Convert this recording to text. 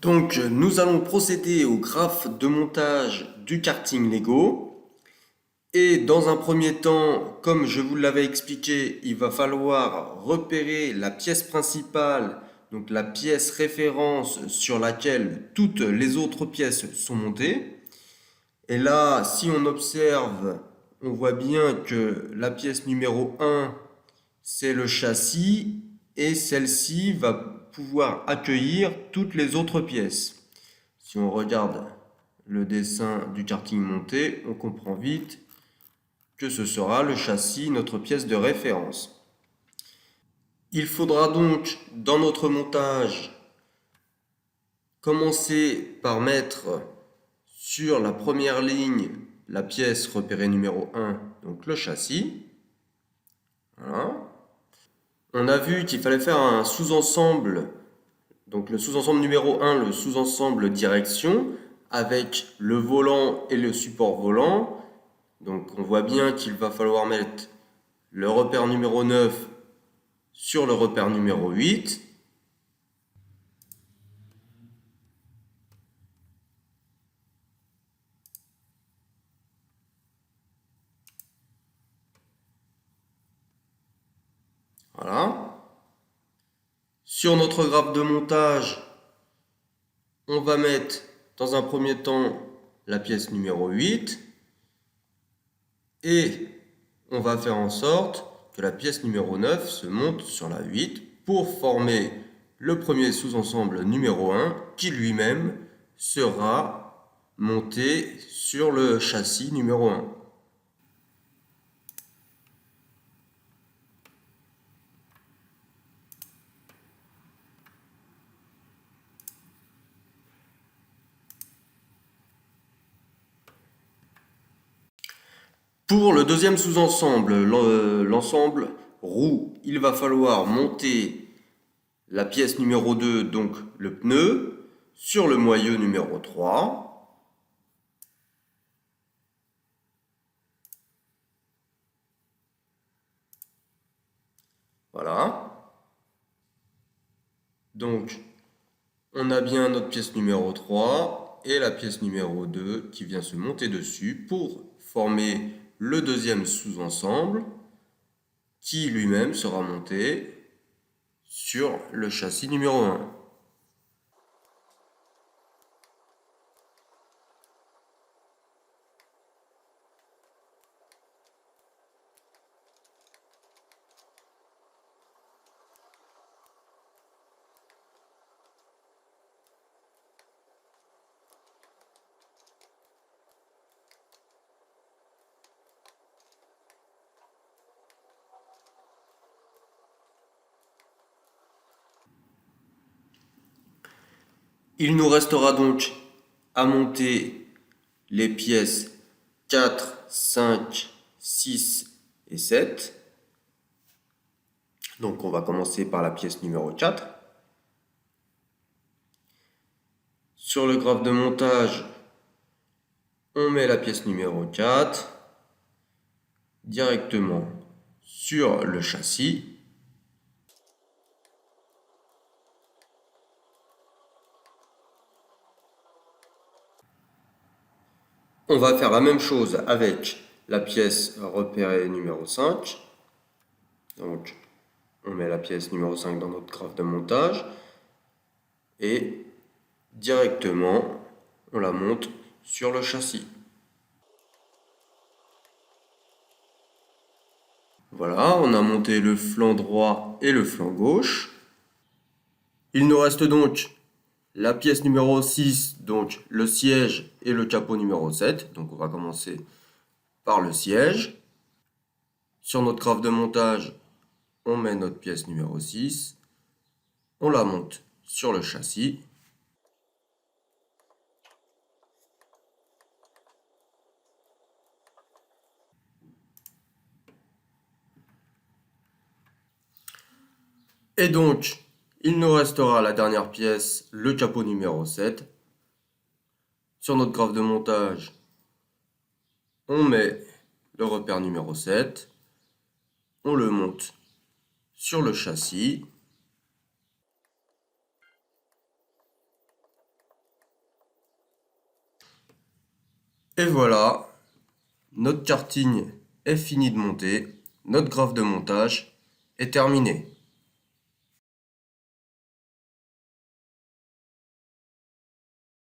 Donc, nous allons procéder au graphe de montage du karting Lego. Et dans un premier temps, comme je vous l'avais expliqué, il va falloir repérer la pièce principale, donc la pièce référence sur laquelle toutes les autres pièces sont montées. Et là, si on observe, on voit bien que la pièce numéro 1, c'est le châssis, et celle-ci va pouvoir accueillir toutes les autres pièces. Si on regarde le dessin du karting monté, on comprend vite que ce sera le châssis, notre pièce de référence. Il faudra donc, dans notre montage, commencer par mettre sur la première ligne la pièce repérée numéro 1, donc le châssis. Voilà. On a vu qu'il fallait faire un sous-ensemble, donc le sous-ensemble numéro 1, le sous-ensemble direction, avec le volant et le support volant. Donc on voit bien qu'il va falloir mettre le repère numéro 9 sur le repère numéro 8. Voilà. Sur notre graphe de montage, on va mettre dans un premier temps la pièce numéro 8 et on va faire en sorte que la pièce numéro 9 se monte sur la 8 pour former le premier sous-ensemble numéro 1 qui lui-même sera monté sur le châssis numéro 1. Pour le deuxième sous-ensemble, l'ensemble roue, il va falloir monter la pièce numéro 2, donc le pneu, sur le moyeu numéro 3. Voilà. Donc, on a bien notre pièce numéro 3 et la pièce numéro 2 qui vient se monter dessus pour former le deuxième sous-ensemble qui lui-même sera monté sur le châssis numéro 1. Il nous restera donc à monter les pièces 4, 5, 6 et 7. Donc on va commencer par la pièce numéro 4. Sur le graphe de montage, on met la pièce numéro 4 directement sur le châssis. On va faire la même chose avec la pièce repérée numéro 5. Donc on met la pièce numéro 5 dans notre graphe de montage et directement on la monte sur le châssis. Voilà, on a monté le flanc droit et le flanc gauche. Il nous reste donc la pièce numéro 6, donc le siège et le capot numéro 7. Donc on va commencer par le siège. Sur notre graphe de montage, on met notre pièce numéro 6. On la monte sur le châssis. Et donc, il nous restera la dernière pièce, le capot numéro 7. Sur notre graphe de montage, on met le repère numéro 7. On le monte sur le châssis. Et voilà, notre karting est fini de monter, notre graphe de montage est terminé.